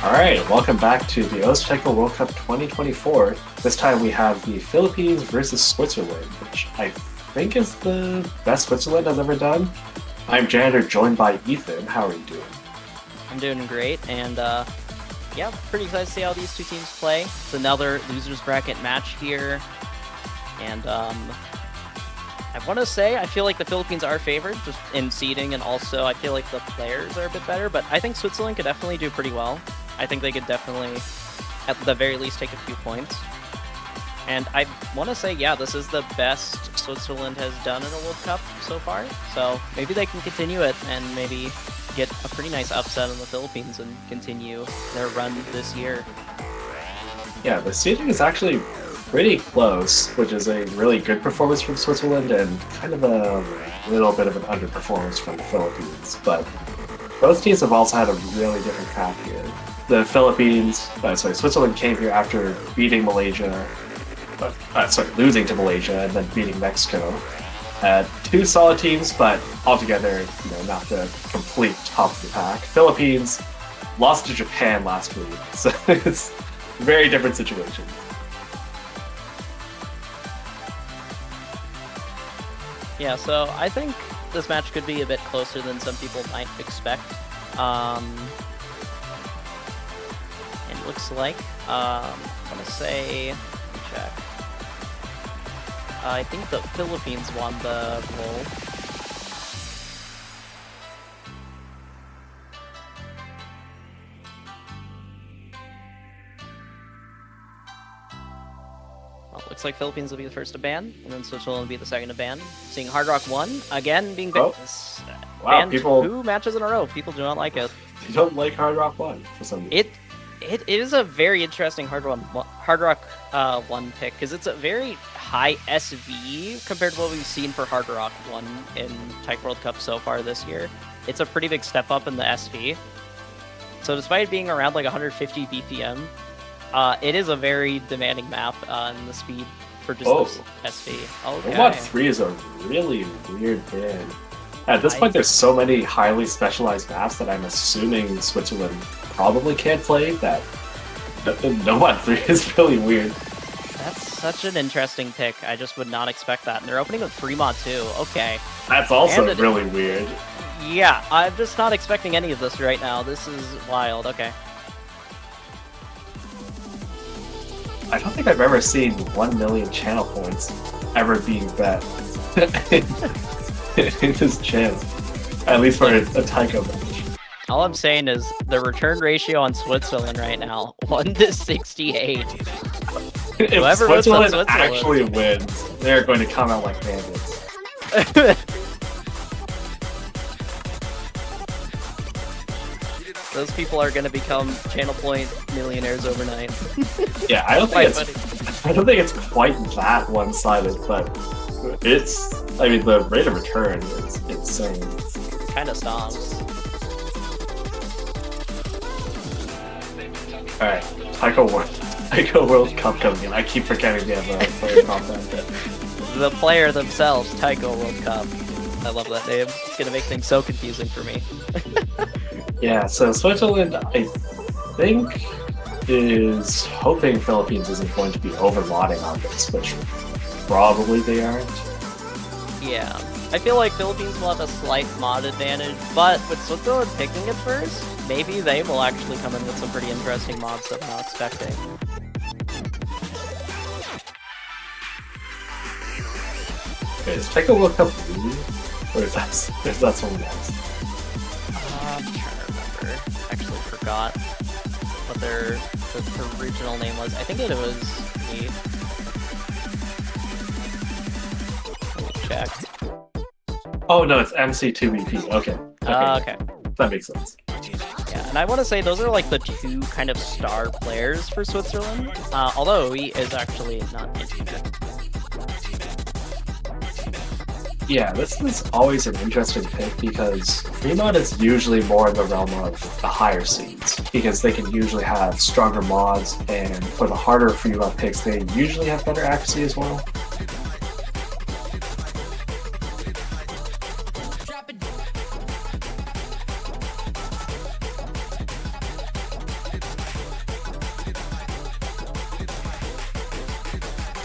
Alright, welcome back to the Taiko World Cup 2024. This time we have the Philippines versus Switzerland, which I think is the best Switzerland has ever done. I'm Janitor, joined by Ethan. How are you doing? I'm doing great, and yeah, pretty excited to see how these two teams play. It's another losers bracket match here, and I want to say I feel like the Philippines are favored just in seeding, and also I feel like the players are a bit better, but I think Switzerland could definitely do pretty well. I think they could definitely, at the very least, take a few points. And I want to say, yeah, this is the best Switzerland has done in a World Cup so far. So maybe they can continue it and maybe get a pretty nice upset on the Philippines and continue their run this year. Yeah, the seeding is actually pretty close, which is a really good performance from Switzerland and kind of a little bit of an underperformance from the Philippines. But both teams have also had a really different path here. The Switzerland came here after beating Malaysia, losing to Malaysia and then beating Mexico. Two solid teams, but altogether, not the complete top of the pack. Philippines lost to Japan last week, so it's a very different situation. Yeah, so I think this match could be a bit closer than some people might expect. And it looks like, I'm gonna say, let me check. I think the Philippines won the poll. Well, looks like Philippines will be the first to ban, and then Switzerland will be the second to ban. Seeing Hard Rock 1 again being banned. Wow, people 2 matches in a row. People do not like it. You don't like Hard Rock 1 for some reason. It is a very interesting Hard Rock 1 pick, because it's a very high SV compared to what we've seen for Hard Rock 1 in Taiko World Cup so far this year. It's a pretty big step up in the SV. So despite being around like 150 BPM, it is a very demanding map in the speed for just the SV. Okay. Robot 3 is a really weird ban. At this point, there's so many highly specialized maps that I'm assuming Switzerland probably can't play that Nomad 3 is really weird. That's such an interesting pick. I just would not expect that. And they're opening with Fremont too. Okay. That's also really weird. Yeah, I'm just not expecting any of this right now. This is wild. Okay. I don't think I've ever seen 1 million channel points ever being bet in this channel. At least for a Taiko match. All I'm saying is the return ratio on Switzerland right now, 1 to 68. If Switzerland actually wins, they're going to come out like bandits. Those people are going to become channel point millionaires overnight. Yeah, I don't think it's quite that one-sided, but the rate of return is insane. Kind of stomps. Alright, Taiko World Cup coming in. I keep forgetting they have a player called that. The player themselves, Taiko World Cup. I love that name. It's going to make things so confusing for me. Yeah, so Switzerland, I think, is hoping Philippines isn't going to be overlauding on this, which probably they aren't. Yeah. I feel like Philippines will have a slight mod advantage, but with Switzerland picking it first, maybe they will actually come in with some pretty interesting mods that I'm not expecting. Okay, is Taiko World Cup blue? Or is that someone else? I'm trying to remember. Actually forgot what their original name was. I think it was Let me check. Oh no, it's MC2BP. Okay. Okay. That makes sense. Yeah, and I want to say those are like the 2 kind of star players for Switzerland. Although he is actually not interested. Yeah, this is always an interesting pick because Fremont is usually more in the realm of the higher seeds because they can usually have stronger mods, and for the harder Fremont picks, they usually have better accuracy as well.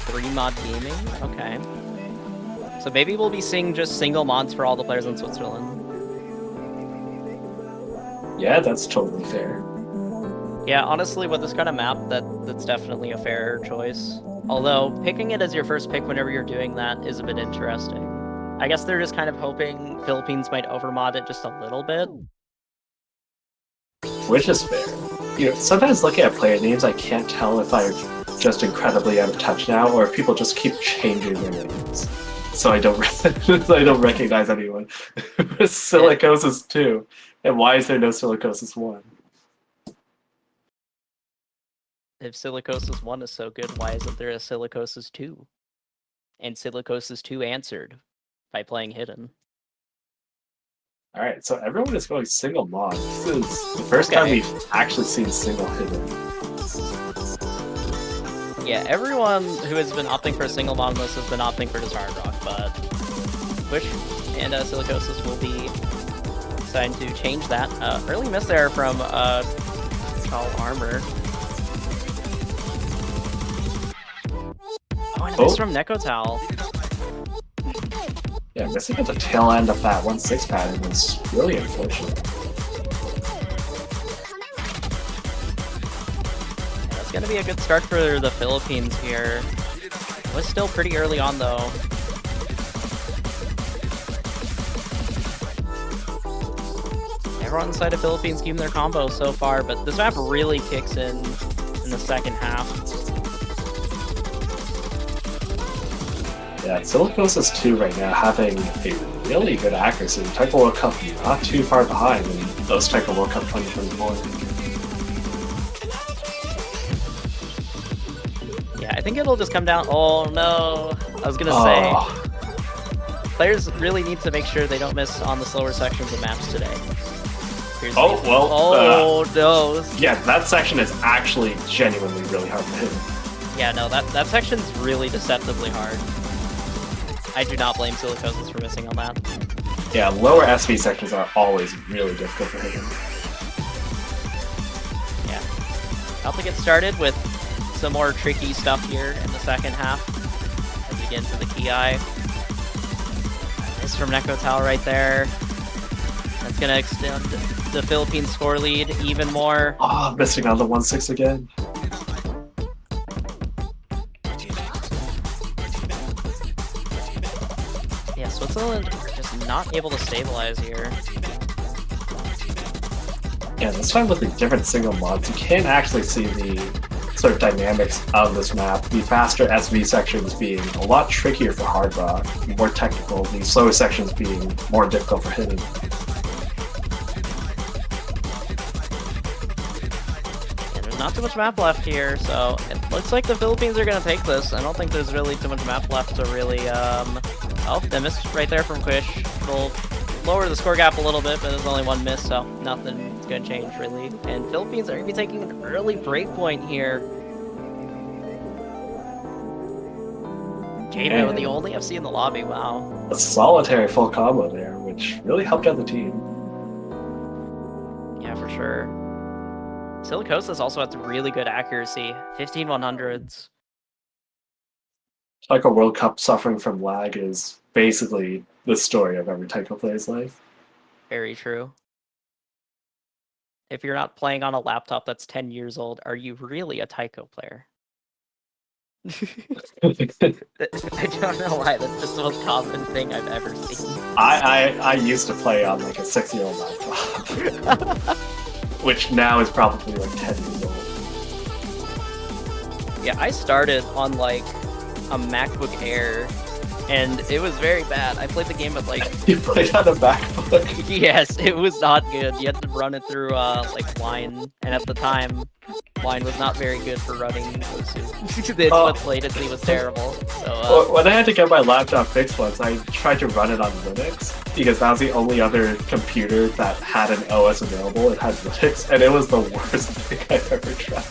3 mod gaming? Okay. So maybe we'll be seeing just single mods for all the players in Switzerland. Yeah, that's totally fair. Yeah, honestly, with this kind of map, that's definitely a fair choice. Although, picking it as your first pick whenever you're doing that is a bit interesting. I guess they're just kind of hoping Philippines might overmod it just a little bit. Which is fair. Sometimes looking at player names, I can't tell if I'm just incredibly out of touch now, or if people just keep changing their names. So I don't, I don't recognize anyone. Silicosis 2. And why is there no Silicosis 1? If Silicosis 1 is so good, why isn't there a Silicosis 2? And Silicosis 2 answered by playing Hidden. Alright, so everyone is going single mod. This is the first time we've actually seen single Hidden. Yeah, everyone who has been opting for a single mod on this has been opting for just Hard Rock, but Wish and Silicosis will be deciding to change that. Early miss there from Tall Armor. Oh, and a miss from Nekotal. Yeah, missing at the tail end of that 1-6 pattern was really unfortunate. That's going to be a good start for the Philippines here. It was still pretty early on, though. Everyone inside of Philippines keeping their combo so far, but this map really kicks in the second half. Yeah, Silicosis 2 right now having a really good accuracy. Taiko World Cup not too far behind in those Taiko World Cup 2024. Yeah, I think it'll just come down. Oh no, I was gonna say, players really need to make sure they don't miss on the slower sections of maps today. Oh, well. Oh no. Yeah, that section is actually genuinely really hard to hit. Yeah, no, that section's really deceptively hard. I do not blame Silicosis for missing on that. Yeah, lower SV sections are always really difficult for hitting. Yeah. About to get started with some more tricky stuff here in the second half. As we get into the Ki. Miss from Nekotal right there. That's going to extend the Philippines score lead even more. Oh, missing on the 1-6 again. Yeah, Switzerland just not able to stabilize here. Yeah, this time with the different single mods, you can actually see the sort of dynamics of this map. The faster SV sections being a lot trickier for Hard Rock, more technical, the slower sections being more difficult for hitting. And there's not too much map left here, so it looks like the Philippines are going to take this. I don't think there's really too much map left to really... Oh, the miss right there from Quish. Will lower the score gap a little bit, but there's only one miss, so nothing's going to change, really. And Philippines are going to be taking an early break point here. Jada with the only FC in the lobby, wow. A solitary full combo there, which really helped out the team. Yeah, for sure. Silicosis also has really good accuracy, 15 100s. Taiko World Cup suffering from lag is basically the story of every Taiko player's life. Very true. If you're not playing on a laptop that's 10 years old, are you really a Taiko player? I don't know why, that's just the most common thing I've ever seen. I used to play on like a 6-year-old laptop, which now is probably like 10 years old. Yeah, I started on like a MacBook Air, and it was very bad. I played the game with like... You played on a MacBook? Yes, it was not good. You had to run it through like Wine, and at the time, Wine was not very good for running Osu. The input latency was terrible. So, when I had to get my laptop fixed once, I tried to run it on Linux, because that was the only other computer that had an OS available. It had Linux, and it was the worst thing I've ever tried.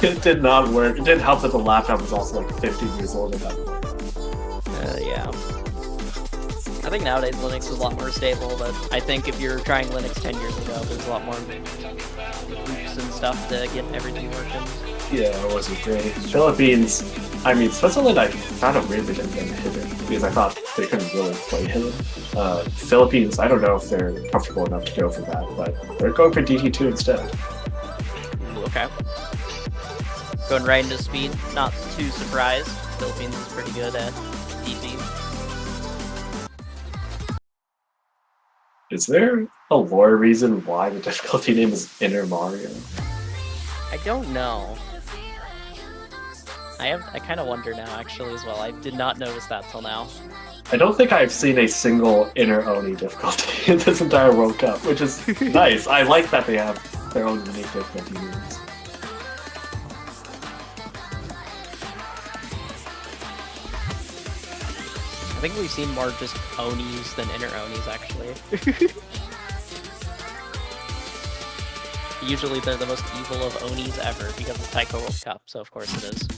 It did not work. It didn't help that the laptop was also like 15 years old at that point. Yeah. I think nowadays Linux is a lot more stable, but I think if you're trying Linux 10 years ago, there's a lot more hoops and stuff to get everything working. Yeah, it wasn't great. Philippines I mean, Switzerland, I found it weird they didn't get hidden because I thought they couldn't really play hidden. Philippines, I don't know if they're comfortable enough to go for that, but they're going for DT2 instead. Ooh, okay. Going right into speed, not too surprised. Philippines is pretty good at DT. Is there a lore reason why the difficulty name is Inner Mario? I don't know. I kind of wonder now, actually, as well. I did not notice that till now. I don't think I've seen a single Inner Oni difficulty in this entire World Cup, which is nice. I like that they have their own unique difficulty names. I think we've seen more just Onis than Inner Onis, actually. Usually they're the most evil of Onis ever because of Taiko World Cup, so of course it is.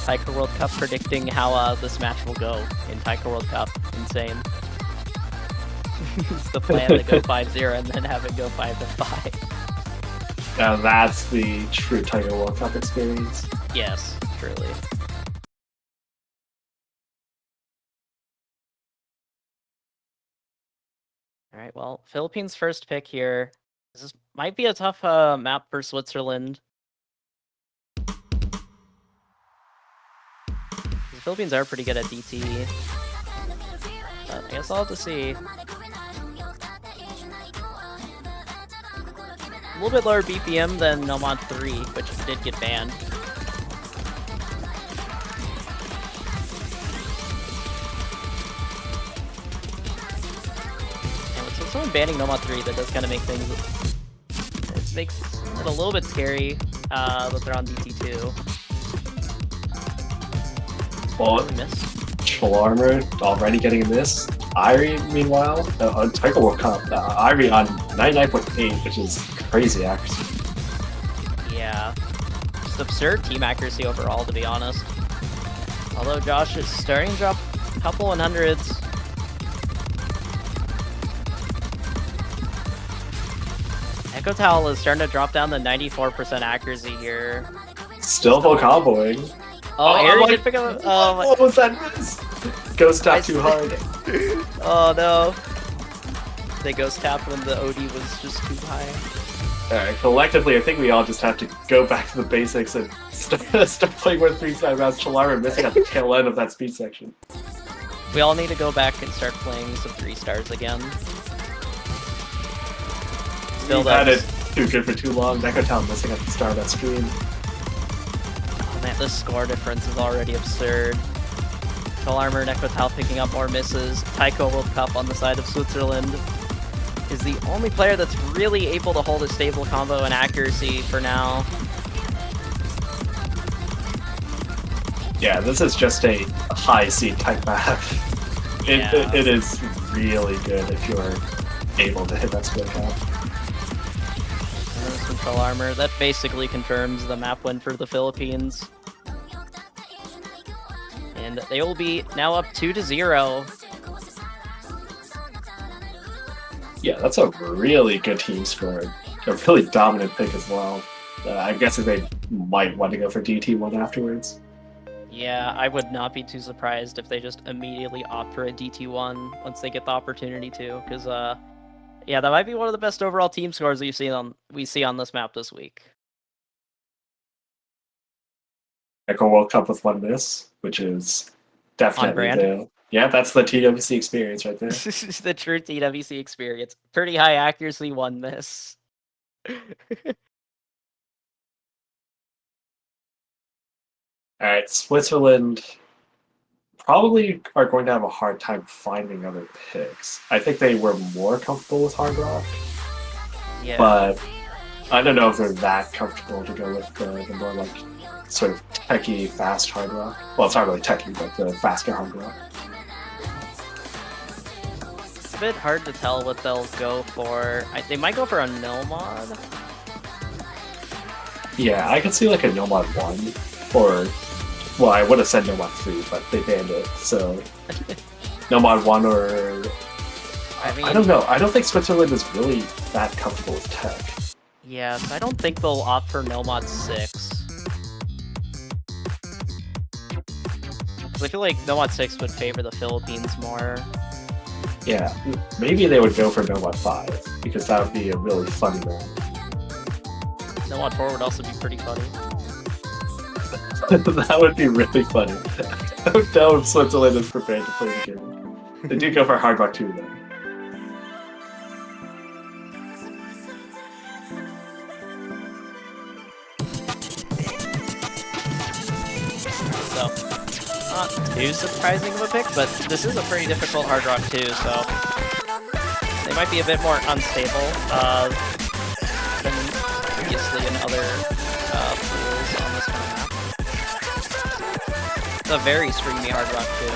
Taiko World Cup predicting how this match will go in Taiko World Cup. Insane. It's the plan to go 5-0 and then have it go 5-5. Now that's the true Taiko World Cup experience. Yes, truly. Alright, well, Philippines' first pick here. This might be a tough map for Switzerland. The Philippines are pretty good at DT. But I guess I'll have to see. A little bit lower BPM than Nomad 3, which did get banned. And with someone banning Nomad 3, that does kind of make things... It makes it a little bit scary that they're on DT2. Well, Chalarmer already getting a miss. Irie, meanwhile, on Taiko World Cup, Irie on 99.8, which is crazy accuracy. Yeah. Just absurd team accuracy overall, to be honest. Although Josh is starting to drop a couple 100s. Echo Towel is starting to drop down to 94% accuracy here. Still full comboing. Oh, Aries did pick up. Oh, what was that miss? Ghost tap too hard. Oh no. They ghost tapped when the OD was just too high. Alright, collectively, I think we all just have to go back to the basics and start playing with 3-side rounds. Chalarmer missing at the tail end of that speed section. We all need to go back and start playing some 3-stars again. We've had it too good for too long. Echo Town missing at the start of that stream. Man, this score difference is already absurd. Chalarmer and Echo Towel picking up more misses. Taiko World Cup on the side of Switzerland is the only player that's really able to hold a stable combo and accuracy for now. Yeah, this is just a high seed type map. It is really good if you're able to hit that split cap. Control armor. That basically confirms the map win for the Philippines. And they will be now up 2-0. Yeah, that's a really good team score. A really dominant pick as well. I'm guessing they might want to go for DT1 afterwards. Yeah, I would not be too surprised if they just immediately opt for a DT1 once they get the opportunity to, because yeah, that might be one of the best overall team scores we see on this map this week. Echo World Cup with one miss, which is definitely yeah, that's the TWC experience right there. The true TWC experience. Pretty high accuracy, one miss. Alright, Switzerland probably are going to have a hard time finding other picks. I think they were more comfortable with Hard Rock. Yeah. But I don't know if they're that comfortable to go with the more like sort of techie, fast Hard Rock. Well, it's not really techie, but the faster Hard Rock. a bit hard to tell what they'll go for. They might go for a no mod. Yeah, I could see like a no mod 1 or, well, I would have said no mod 3, but they banned it, so no mod 1 or I mean, I don't know. I don't think Switzerland is really that comfortable with tech. Yeah, so I don't think they'll opt for no mod 6. I feel like no mod 6 would favor the Philippines more. Yeah, maybe they would go for no mod 5 because that would be a really funny one. No mod 4 would also be pretty funny. That would be really funny. I don't know if Switzerland is prepared to play the game. They do go for Hard Rock 2 though. So, not too surprising of a pick, but this is a pretty difficult Hard Rock 2, so they might be a bit more unstable than previously in other pools on this kind of map. It's a very streamy Hard Rock 2.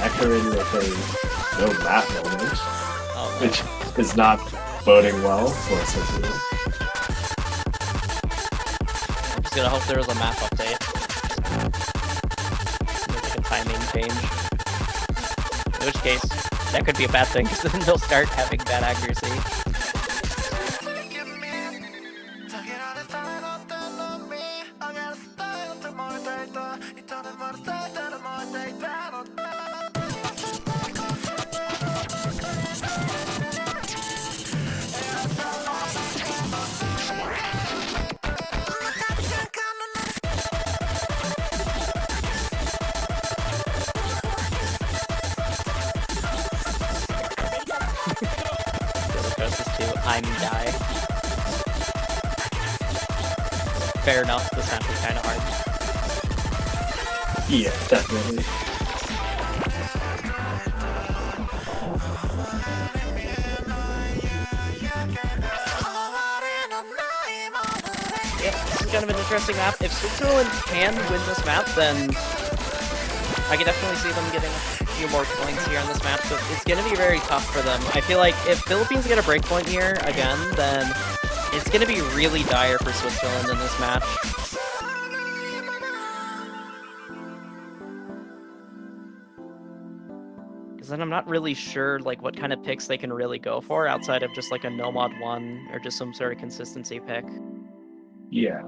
Activated with a no map moment, Oh, no. which is not boding well for Switzerland. I'm just gonna hope there was a map update. Like a timing change. In which case, that could be a bad thing, because then they'll start having bad accuracy. I'm die. Fair enough, this map is kind of hard. Yeah, definitely. Yeah, this is kind of an interesting map. If Switzerland can win this map, then I can definitely see them getting a few more points here on this map, but it's going to be very tough for them. I feel like if Philippines get a breakpoint here again, then it's going to be really dire for Switzerland in this match. Because then I'm not really sure like what kind of picks they can really go for outside of just like a no mod 1 or just some sort of consistency pick. Yeah.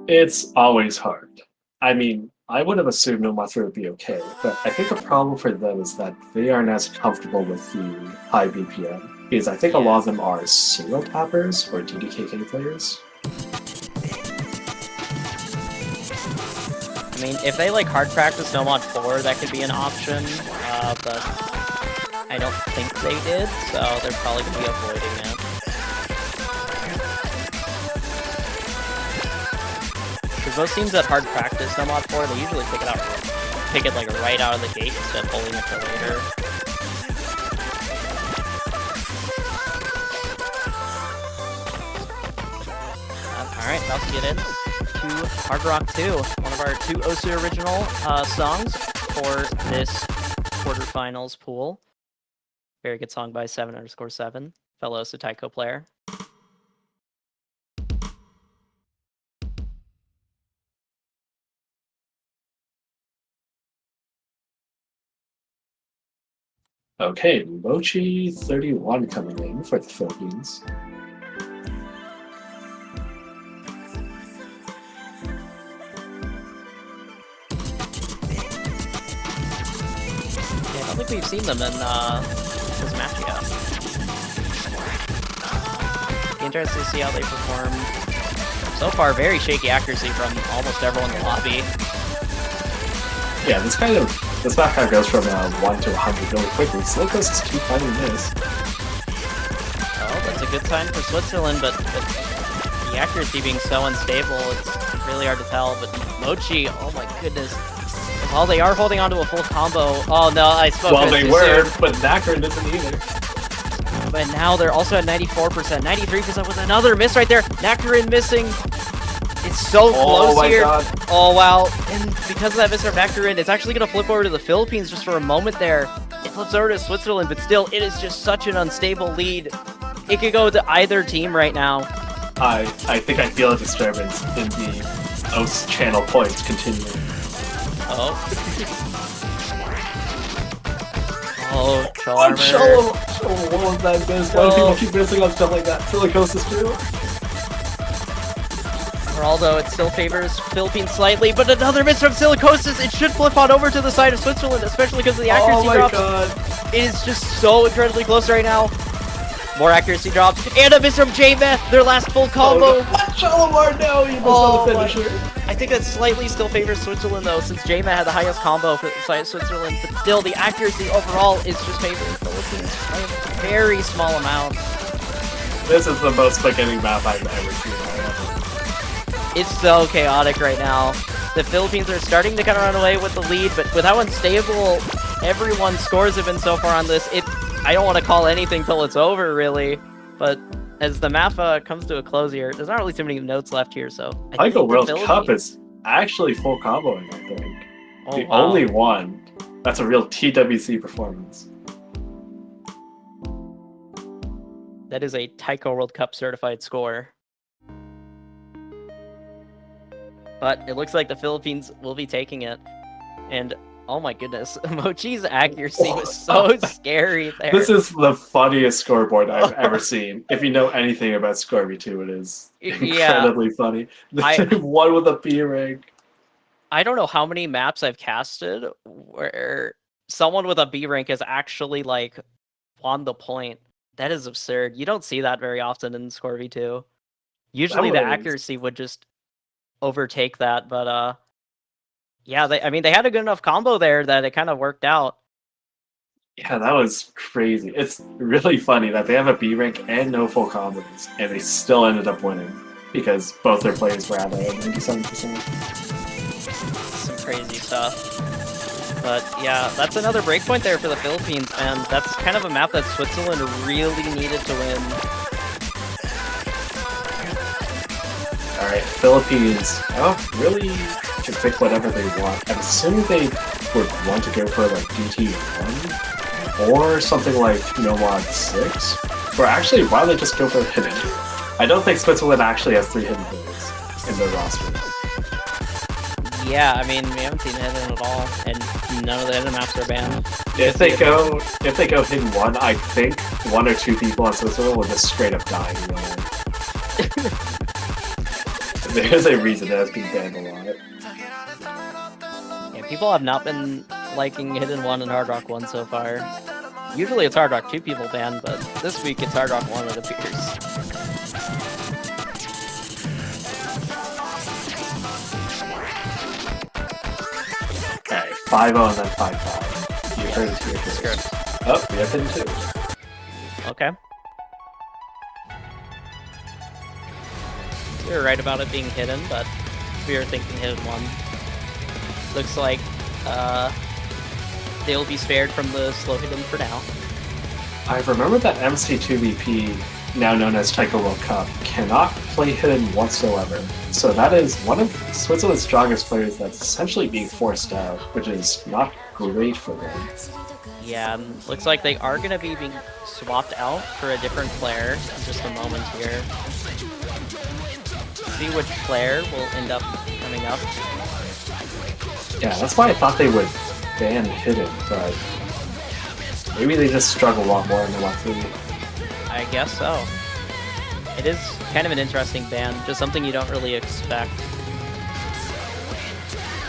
It's always hard. I mean, I would have assumed no mod 3 would be okay, but I think the problem for them is that they aren't as comfortable with the high BPM. Because I think a lot of them are single tappers or DDKK players. I mean, if they like hard practice no mod 4, that could be an option, but I don't think they did, so they're probably going to be avoiding it. Because most teams that hard practice no mod 4, they usually pick it like right out of the gate instead of holding it for later. Alright, about to get in to Hard Rock 2, one of our 2 Osu original songs for this quarterfinals pool. Very good song by 7_7, fellow Osu taiko player. Okay, Mochi 31 coming in for the Philippines. Yeah, I don't think we've seen them in this match yet. Be interested to see how they perform. So far, very shaky accuracy from almost everyone in the lobby. Yeah, this map kind of goes from 1 to 100 really quickly. Slowcoast is keep finding this. Oh, that's a good sign for Switzerland, but the accuracy being so unstable, it's really hard to tell. But Mochi, oh my goodness. Well, they are holding onto a full combo. Oh no, I spoke Well, they were, soon. but Nakarin isn't either. But now they're also at 94%, 93% with another miss right there. Nakarin missing. It's so Oh close my here. god. Oh, wow. And because of that Mr. Factor in, it's actually going to flip over to the Philippines just for a moment there. It flips over to Switzerland, but still, it is just such an unstable lead. It could go to either team right now. I think I feel a disturbance in the OS channel points continuing. Oh. Oh, Charmer. What was that miss? Why do people keep missing on stuff like that? Silicosis too? Although it still favors Philippines slightly, but another miss from Silicosis. It should flip on over to the side of Switzerland, especially because of the accuracy drops. God. It is just so incredibly close right now. More accuracy drops, and a miss from J-Meth, their last full combo. Shalimar, no, he missed on the finisher. I think that slightly still favors Switzerland though, since J-Meth had the highest combo for the side of Switzerland, but still the accuracy overall is just favoring Philippines by a very small amount. This is the most quick-ending map I've ever seen. It's so chaotic right now. The Philippines are starting to kind of run away with the lead, but with how unstable everyone's scores have been so far on this, I don't want to call anything till it's over, really. But as the map comes to a close here, there's not really too many notes left here, so I Taiko think World Cup is actually full comboing, I think. The only one. That's a real TWC performance. That is a Taiko World Cup certified score. But it looks like the Philippines will be taking it. And oh my goodness, Mochi's accuracy was so scary there. This is the funniest scoreboard I've ever seen. If you know anything about Scorby 2, it is incredibly funny. One with a B rank. I don't know how many maps I've casted where someone with a B rank has actually like won the point. That is absurd. You don't see that very often in Scorby 2. Usually the accuracy would just overtake that, but yeah, they had a good enough combo there that it kind of worked out. Yeah, that was crazy. It's really funny that they have a B rank and no full combos, and they still ended up winning because both their players were at 97%. Some crazy stuff. But yeah, that's another breakpoint there for the Philippines, and that's kind of a map that Switzerland really needed to win. Alright, Philippines, really can pick whatever they want. I'm assuming they would want to go for like DT1 or something like Nomad 6. Or actually, why don't they just go for Hidden? I don't think Switzerland actually has 3 Hidden players in their roster. Yeah, I mean, we haven't seen Hidden at all, and none of the Hidden maps are banned. If they go Hidden 1, I think 1 or 2 people on Switzerland will just straight up die. There's a reason that has been banned a lot. Yeah, people have not been liking Hidden 1 and Hard Rock 1 so far. Usually it's Hard Rock 2 people banned, but this week it's Hard Rock 1, it appears. Okay, 5-0 and then 5-5. You heard it here first. Oh, we have Hidden 2. Okay. We were right about it being hidden, but we were thinking Hidden 1. Looks like they'll be spared from the slow Hidden for now. I remember that MC2VP, now known as Taiko World Cup, cannot play Hidden whatsoever. So that is one of Switzerland's strongest players that's essentially being forced out, which is not great for them. Yeah, looks like they are going to be being swapped out for a different player in just a moment here. See which player will end up coming up. Yeah, that's why I thought they would ban Hidden, but maybe they just struggle a lot more in the 1-3. I guess so. It is kind of an interesting ban, just something you don't really expect.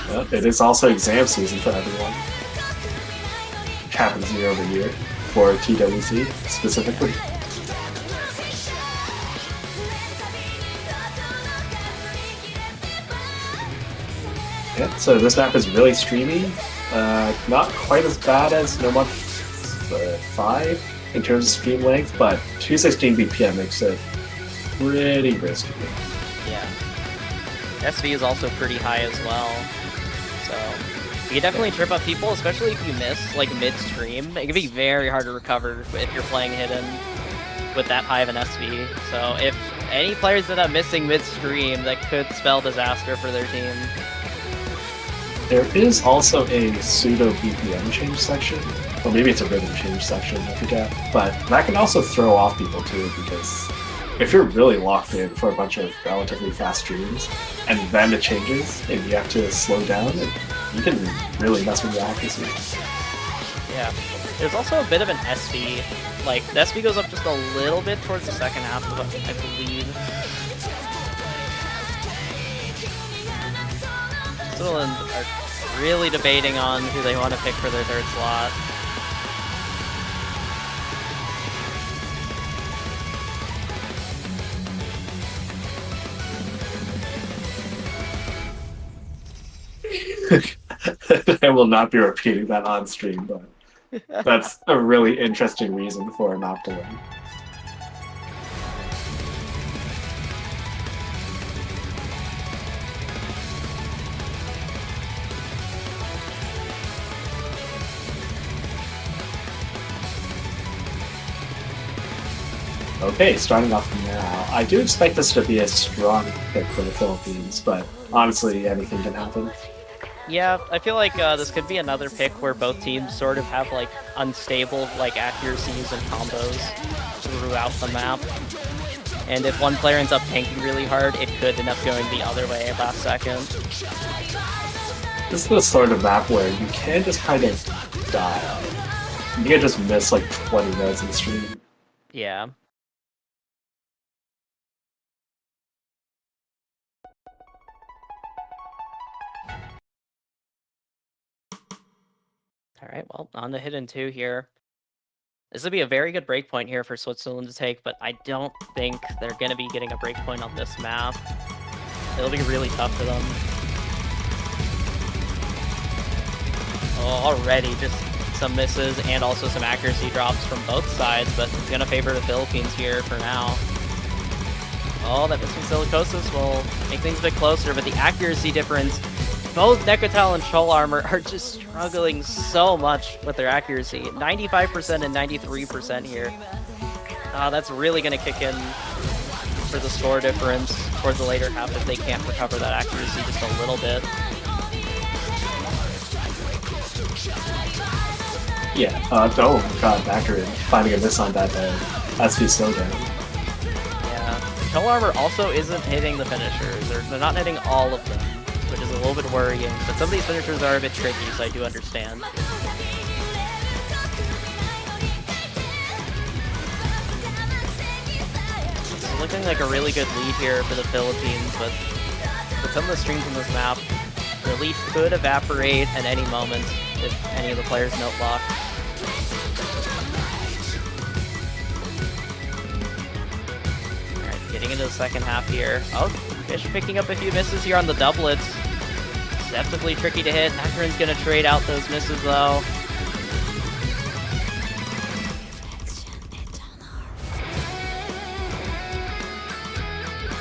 But it is also exam season for everyone. Which happens year over year for TWC specifically. Yeah, so this map is really streamy. Not quite as bad as Nomad 5 in terms of stream length, but 216 BPM makes it pretty risky. Yeah. SV is also pretty high as well. So you can definitely trip up people, especially if you miss like mid-stream. It can be very hard to recover if you're playing Hidden with that high of an SV. So if any players that are missing midstream, that could spell disaster for their team. There is also a pseudo BPM change section, or maybe it's a rhythm change section, I forget. But that can also throw off people too, because if you're really locked in for a bunch of relatively fast streams, and then it changes, and you have to slow down, you can really mess with your accuracy. Yeah. There's also a bit of an SV. Like, the SV goes up just a little bit towards the second half, I believe. Switzerland are really debating on who they want to pick for their third slot. I will not be repeating that on stream, but that's a really interesting reason for not to win. Okay, starting off now. I do expect this to be a strong pick for the Philippines, but honestly, anything can happen. Yeah, I feel like this could be another pick where both teams sort of have like unstable like accuracies and combos throughout the map. And if one player ends up tanking really hard, it could end up going the other way last second. This is the sort of map where you can just kind of die. You can just miss like 20 nodes in the stream. Yeah. Alright, well, on to Hidden 2 here. This would be a very good breakpoint here for Switzerland to take, but I don't think they're going to be getting a breakpoint on this map. It'll be really tough for them. Oh, already just some misses and also some accuracy drops from both sides, but it's going to favor the Philippines here for now. Oh, that missing Silicosis will make things a bit closer, but the accuracy difference, both Nekotal and Shoal Armor are just struggling so much with their accuracy. 95% and 93% here. That's really going to kick in for the score difference towards the later half if they can't recover that accuracy just a little bit. Yeah, oh god, accurate. Finding a miss on that SV slowdown. Yeah, Shoal Armor also isn't hitting the finishers. They're not hitting all of them, which is a little bit worrying, but some of these finishers are a bit tricky, so I do understand. It's looking like a really good lead here for the Philippines, but with some of the streams on this map, the lead could evaporate at any moment if any of the players note lock. Alright, getting into the second half here. Oh, Fish picking up a few misses here on the doublets. Deceptively tricky to hit. Nakarin's gonna trade out those misses though.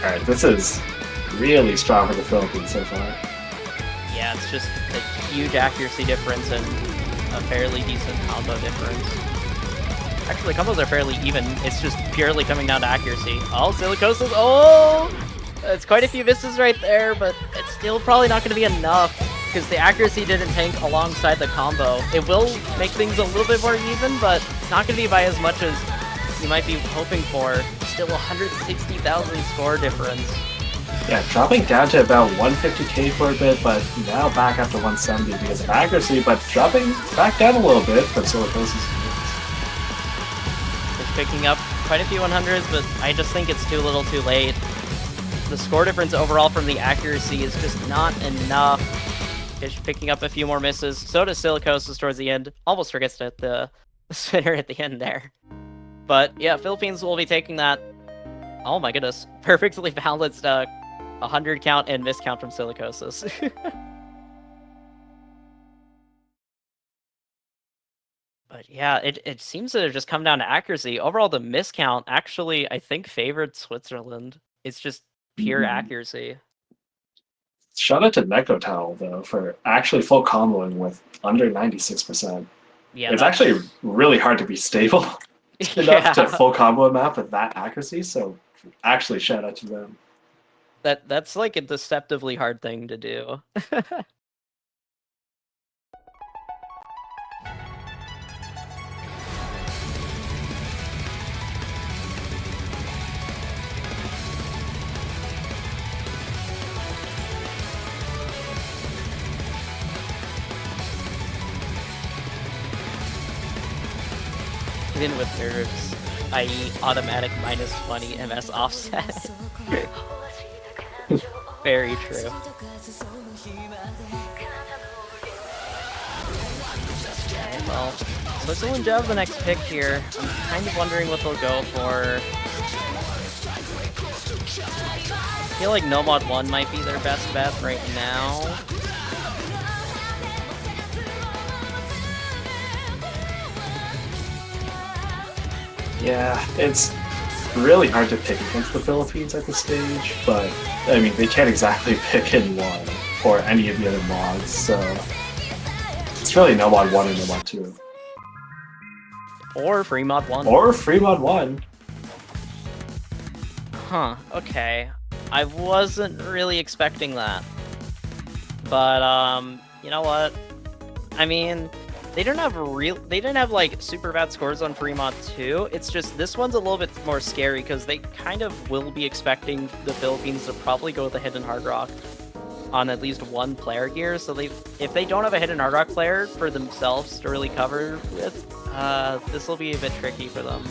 Alright, this is really strong for the Philippines so far. Yeah, it's just a huge accuracy difference and a fairly decent combo difference. Actually, combos are fairly even. It's just purely coming down to accuracy. Oh, Silicosis. Oh! It's quite a few misses right there, but it's still probably not going to be enough because the accuracy didn't tank alongside the combo. It will make things a little bit more even, but it's not going to be by as much as you might be hoping for. It's still 160,000 score difference. Yeah, dropping down to about 150k for a bit, but now back up to 170 because of accuracy, but dropping back down a little bit from Silicosis. It's picking up quite a few 100s, but I just think it's too little too late. The score difference overall from the accuracy is just not enough. Fish picking up a few more misses. So does Silicosis towards the end. Almost forgets to hit the spinner at the end there. But yeah, Philippines will be taking that. Oh my goodness. Perfectly balanced 100 count and miscount from Silicosis. But yeah, it seems to have just come down to accuracy. Overall, the miscount actually, I think, favored Switzerland. It's just pure accuracy. Shout out to Nekotal, though, for actually full comboing with under 96%. Yeah, it's actually really hard to be stable enough to full combo a map with that accuracy, so actually shout out to them. That's like a deceptively hard thing to do. Even with nerves, i.e. automatic -20 MS offset. Very true. Alright, well, Switzerland do have the next pick here. I'm kind of wondering what they'll go for. I feel like No Mod 1 might be their best bet right now. Yeah, it's really hard to pick against the Philippines at this stage, but I mean, they can't exactly pick in one or any of the other mods, so it's really No Mod 1 and No Mod 2. Or Free Mod 1. Or Free Mod 1. Huh, okay. I wasn't really expecting that. But, you know what? I mean, they didn't have like super bad scores on Free Mod 2. It's just this one's a little bit more scary because they kind of will be expecting the Philippines to probably go with a hidden hard rock on at least one player here. So if they don't have a hidden hard rock player for themselves to really cover with, this will be a bit tricky for them.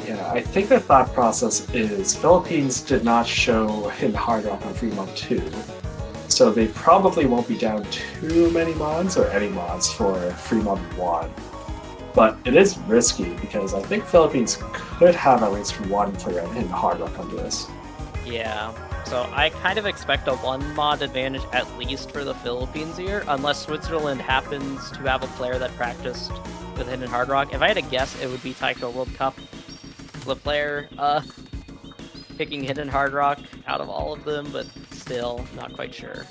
Yeah, I think the thought process is Philippines did not show hidden hard rock on Free Mod 2. So they probably won't be down too many mods or any mods for Free Mod 1. But it is risky because I think Philippines could have at least one player in hard rock on this. Yeah, so I kind of expect a one mod advantage at least for the Philippines here, unless Switzerland happens to have a player that practiced with hidden hard rock. If I had to guess, it would be Taiko World Cup. The player picking hidden hard rock out of all of them, but still not quite sure.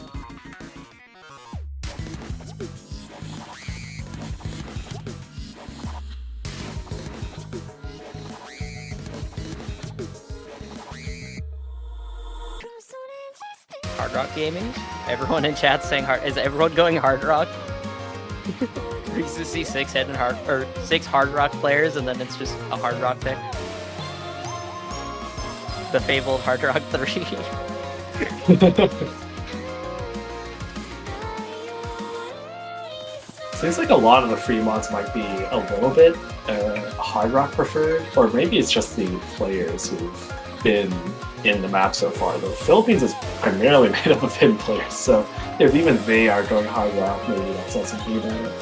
Hard rock gaming? Everyone in chat saying hard. Is everyone going hard rock? We used to see six hard rock players, and then it's just a hard rock pick. The fabled Hard Rock 3. Seems like a lot of the free mods might be a little bit hard rock preferred, or maybe it's just the players who've been in the map so far. The Philippines is primarily made up of hidden players, so if even they are going hard rock, maybe that's not something about it.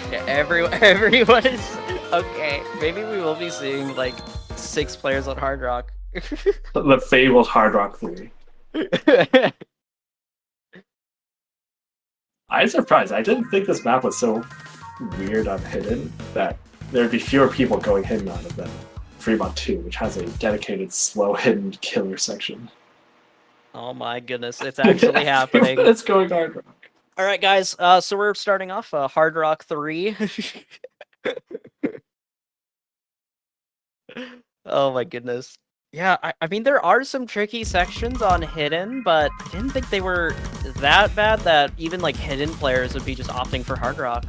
Yeah, everyone is okay. Maybe we will be seeing like 6 players on hard rock. The fabled hard rock 3. I'm surprised. I didn't think this map was so weird on hidden that there'd be fewer people going hidden on it than Free Mod 2, which has a dedicated slow hidden killer section. Oh my goodness, it's actually happening. It's going hard rock. All right, guys. So we're starting off Hard Rock 3. Oh my goodness. Yeah, I mean, there are some tricky sections on Hidden, but I didn't think they were that bad that even, like, Hidden players would be just opting for Hard Rock.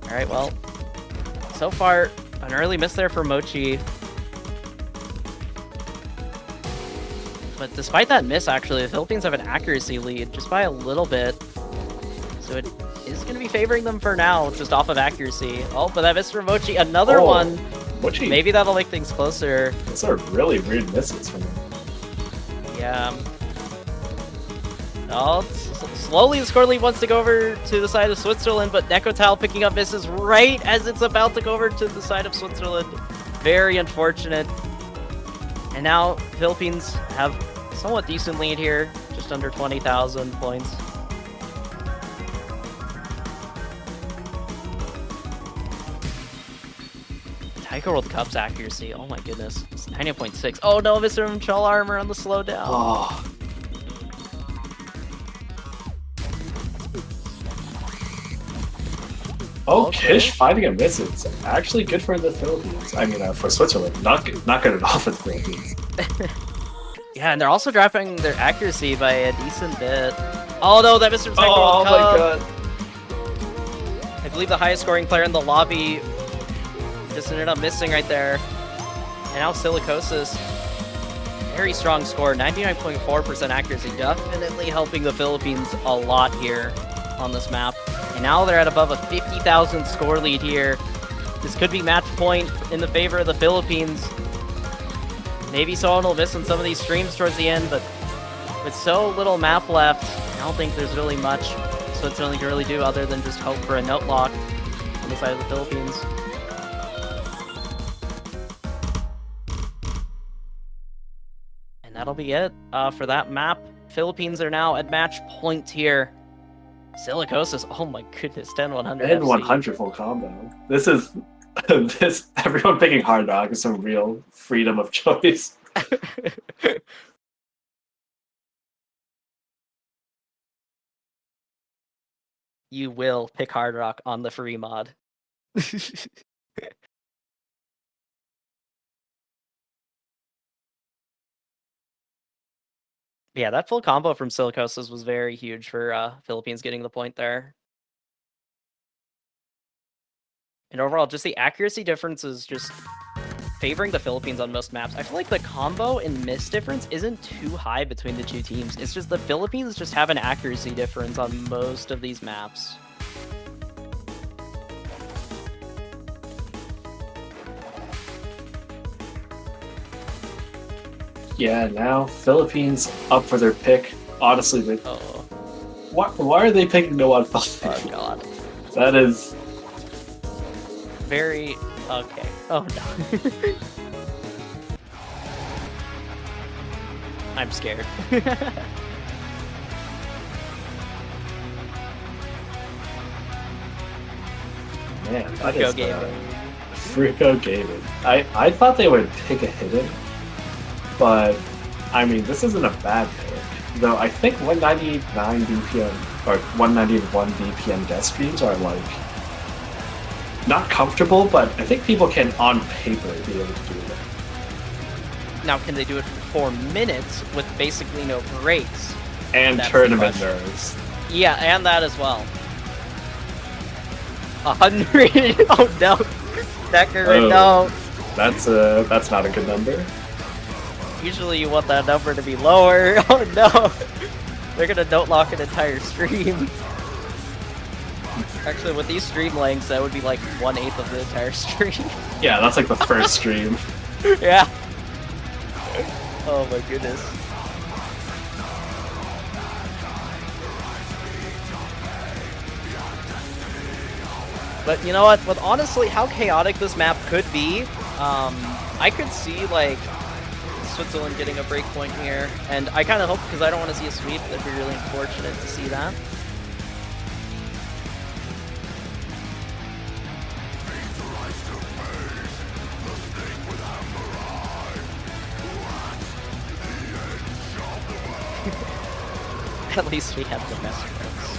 Alright, well, so far, an early miss there for Mochi. But despite that miss, actually, the Philippines have an accuracy lead, just by a little bit. So it is going to be favoring them for now, just off of accuracy. Oh, but that miss from Mochi. Another one. Mochi. Maybe that'll make things closer. Those are really weird misses from him. Yeah. Oh, slowly the score lead wants to go over to the side of Switzerland, but Nekotal picking up misses right as it's about to go over to the side of Switzerland. Very unfortunate. And now Philippines have a somewhat decent lead here, just under 20,000 points. Taiko World Cup's accuracy, oh my goodness, it's 90.6. Oh no, Mr. Mchal armor on the slowdown. Oh. Oh, Okay. Kish fighting a miss is actually good for the Philippines. I mean, for Switzerland, not good at all for the Philippines. Yeah, and they're also dropping their accuracy by a decent bit. Oh no, that Mr. Taiko Oh World my Cup! god! I believe the highest scoring player in the lobby just ended up missing right there. And now Silicosis, very strong score, 99.4% accuracy, definitely helping the Philippines a lot here on this map. And now they're at above a 50,000 score lead here. This could be match point in the favor of the Philippines. Maybe someone will miss on some of these streams towards the end, but with so little map left, I don't think there's really much Switzerland can really do other than just hope for a note lock on the side of the Philippines. And that'll be it for that map. Philippines are now at match point here. Silicosis, oh my goodness, 10-100 And FC. 100 full combo. This is this everyone picking Hard Rock is some real freedom of choice. You will pick Hard Rock on the free mod. Yeah, that full combo from Silicosis was very huge for Philippines getting the point there. And overall, just the accuracy difference is just favoring the Philippines on most maps. I feel like the combo and miss difference isn't too high between the two teams. It's just the Philippines just have an accuracy difference on most of these maps. Yeah, now Philippines up for their pick. Honestly, Oh, why are they picking no on Philippines? oh god. That is Very... okay. Oh no. I'm scared. man. That Go is Gaming. Frico Gaming. I thought they would pick a hidden, but I mean this isn't a bad pick. Though I think 199 BPM or 191 BPM death streams are like not comfortable, but I think people can on paper be able to do that. Now, can they do it for 4 minutes with basically no breaks? And That's the tournament question. nerves. Yeah, and that as well. 100. Oh no, Decker, Oh. no. That's not a good number. Usually you want that number to be lower. Oh no, they're gonna note lock an entire stream. Actually, with these stream lengths, that would be like 1/8 of the entire stream. Yeah, that's like the first stream. Yeah. Oh my goodness. But you know what? With honestly how chaotic this map could be, I could see like Switzerland getting a break point here, and I kind of hope, because I don't want to see a sweep. That'd be really unfortunate to see that. At least we have the best friends.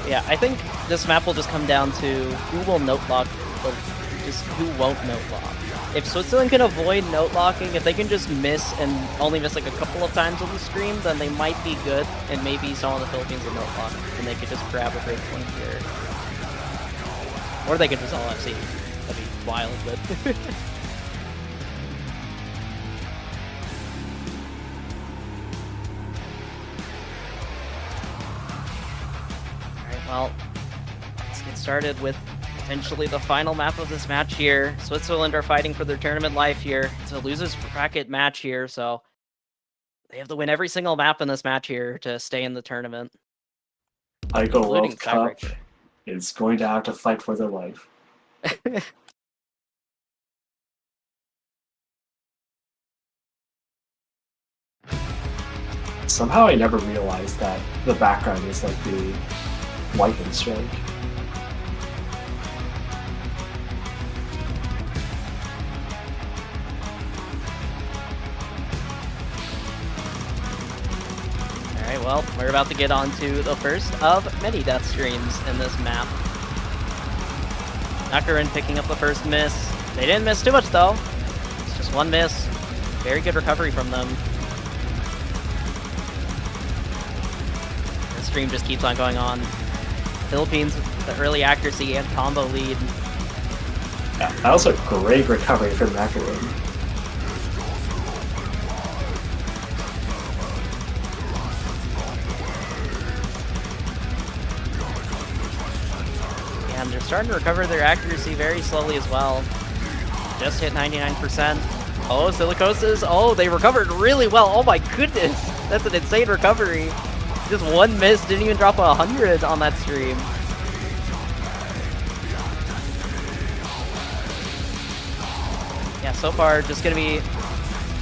Yeah, I think this map will just come down to who will note lock, or just who won't note lock. If Switzerland can avoid note locking, if they can just miss and only miss like a couple of times on the stream, then they might be good, and maybe someone in the Philippines will note lock, and they could just grab a break point here. Or they could just all FC. That'd be wild, but... Alright, well, let's get started with potentially the final map of this match here. Switzerland are fighting for their tournament life here. It's a loser's bracket match here, so they have to win every single map in this match here to stay in the tournament. Taiko Including World Cup tiebreaker. is going to have to fight for their life. Somehow I never realized that the background is like the lightning strike. Alright, well, we're about to get on to the first of many death streams in this map. Nakarin picking up the first miss. They didn't miss too much though. It's just one miss. Very good recovery from them. The stream just keeps on going on. Philippines, the early accuracy and combo lead. Yeah, also great recovery from Nakarin. And they're starting to recover their accuracy very slowly as well. Just hit 99%. Oh, Silicosis. Oh, they recovered really well. Oh my goodness. That's an insane recovery. Just one miss, didn't even drop 100 on that stream. Yeah, so far, just going to be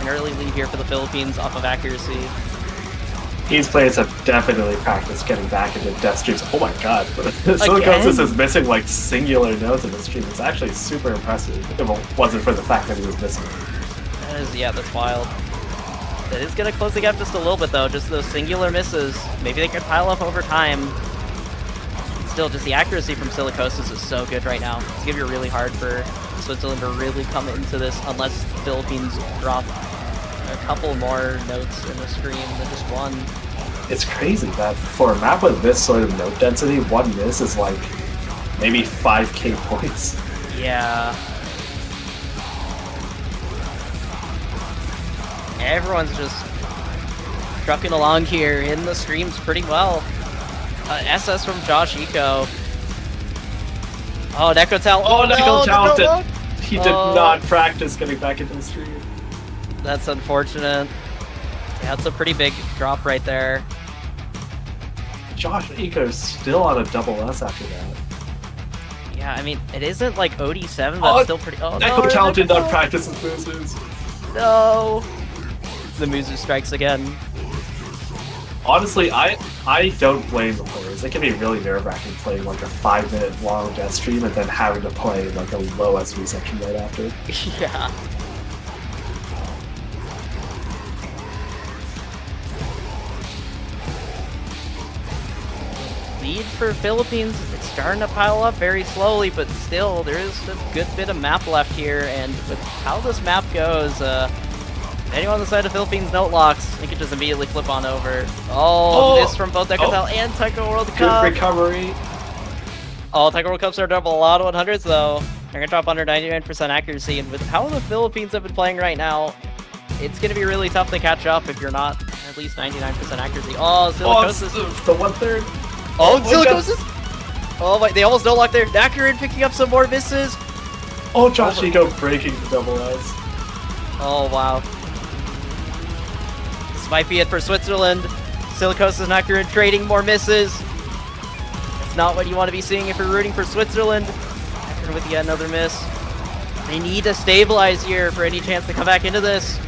an early lead here for the Philippines off of accuracy. These players have definitely practiced getting back into death streams. Oh my god, Silicosis is missing like singular nodes in the stream. It's actually super impressive if it wasn't for the fact that he was missing. That is, yeah, that's wild. That is going to close the gap just a little bit though, just those singular misses. Maybe they could pile up over time. Still, just the accuracy from Silicosis is so good right now. It's going to be really hard for Switzerland to really come into this unless the Philippines drop a couple more notes in the stream than just one. It's crazy that for a map with this sort of note density, one miss is like maybe 5k points. Yeah. Everyone's just trucking along here in the streams pretty well. SS from Josh Eco. Oh, Nekotal. Oh, no, Nekotal! He did not practice getting back into the stream. That's unfortunate. Yeah, that's a pretty big drop right there. Josh Eco's still on a double S after that. Yeah, I mean, it isn't like OD7, but it's still pretty... Oh, Nekotal did not practice his Muzus. No! The Muzu strikes again. Honestly, I don't blame the players. It can be really nerve-wracking playing like a 5-minute long death stream and then having to play like a low SV section right after. Yeah. Lead for Philippines, it's starting to pile up very slowly, but still, there is a good bit of map left here, and with how this map goes, anyone on the side of Philippines note locks, they could just immediately flip on over. Oh, miss from both Decatel and Taiko World Cup. Good recovery. Oh, Taiko World Cups are double a lot of 100s though. They're gonna drop under 99% accuracy, and with how the Philippines have been playing right now, it's gonna be really tough to catch up if you're not at least 99% accuracy. Oh, Silicosis. The 1/3. Oh, Silicosis! Oh my, they almost no lock there. Nakarin picking up some more misses. Oh, Josh Eco breaking the double S. Oh, wow. This might be it for Switzerland. Silicosis and Nakarin trading more misses. That's not what you want to be seeing if you're rooting for Switzerland. Nakarin with yet another miss. They need to stabilize here for any chance to come back into this.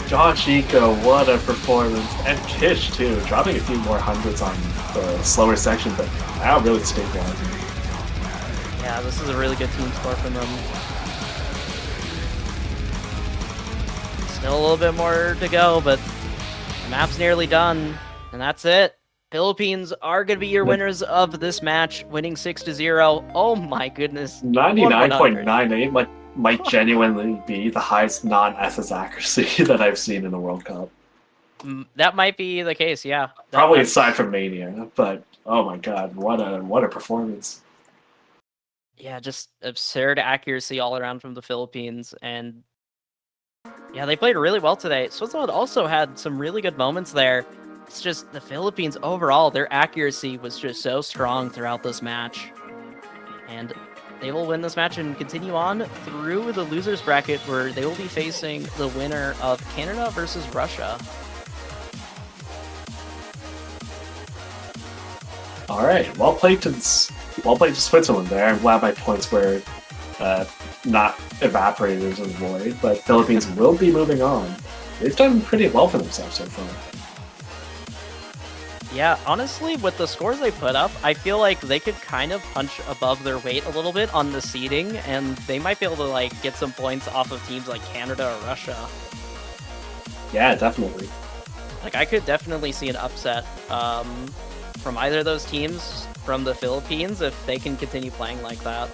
Josh Eco, what a performance. And Kish too, dropping a few more hundreds on the slower section, but now really stabilizing. Yeah, this is a really good team score from them. Still a little bit more to go, but the map's nearly done, and that's it. Philippines are going to be your winners of this match, winning 6-0. Oh my goodness. 99.98 might genuinely be the highest non-SS accuracy that I've seen in the World Cup. That might be the case, yeah. Probably aside from Mania, but oh my god, what a performance. Yeah, just absurd accuracy all around from the Philippines, and yeah, they played really well today. Switzerland also had some really good moments there. It's just the Philippines overall, their accuracy was just so strong throughout this match. And they will win this match and continue on through the losers bracket, where they will be facing the winner of Canada versus Russia. All right, well played to Switzerland there. I'm glad my points were not evaporated into the void, but Philippines will be moving on. They've done pretty well for themselves so far. Yeah, honestly, with the scores they put up, I feel like they could kind of punch above their weight a little bit on the seeding, and they might be able to like get some points off of teams like Canada or Russia. Yeah, definitely. Like, I could definitely see an upset from either of those teams from the Philippines if they can continue playing like that.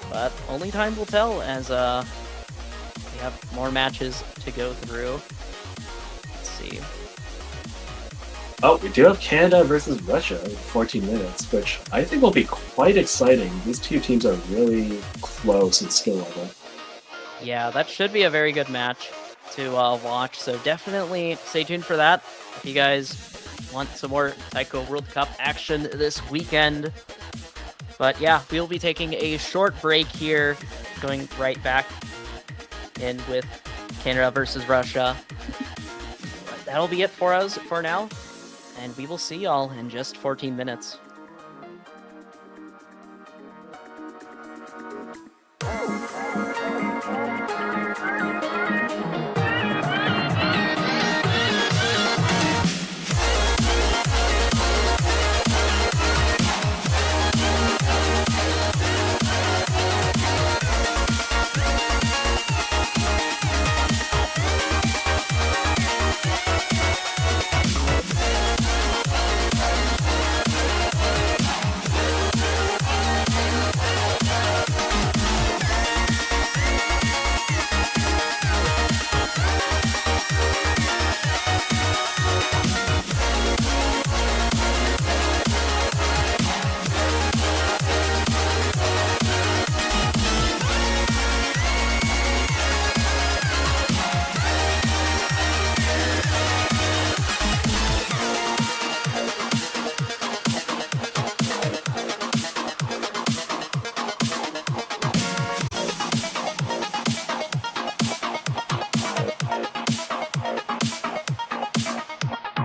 But only time will tell as we have more matches to go through. Let's see. Oh, we do have Canada versus Russia in 14 minutes, which I think will be quite exciting. These two teams are really close in skill level. Yeah, that should be a very good match to watch. So definitely stay tuned for that. If you guys want some more Taiko World Cup action this weekend. But yeah, we'll be taking a short break here, going right back in with Canada versus Russia. But that'll be it for us for now, and we will see y'all in just 14 minutes.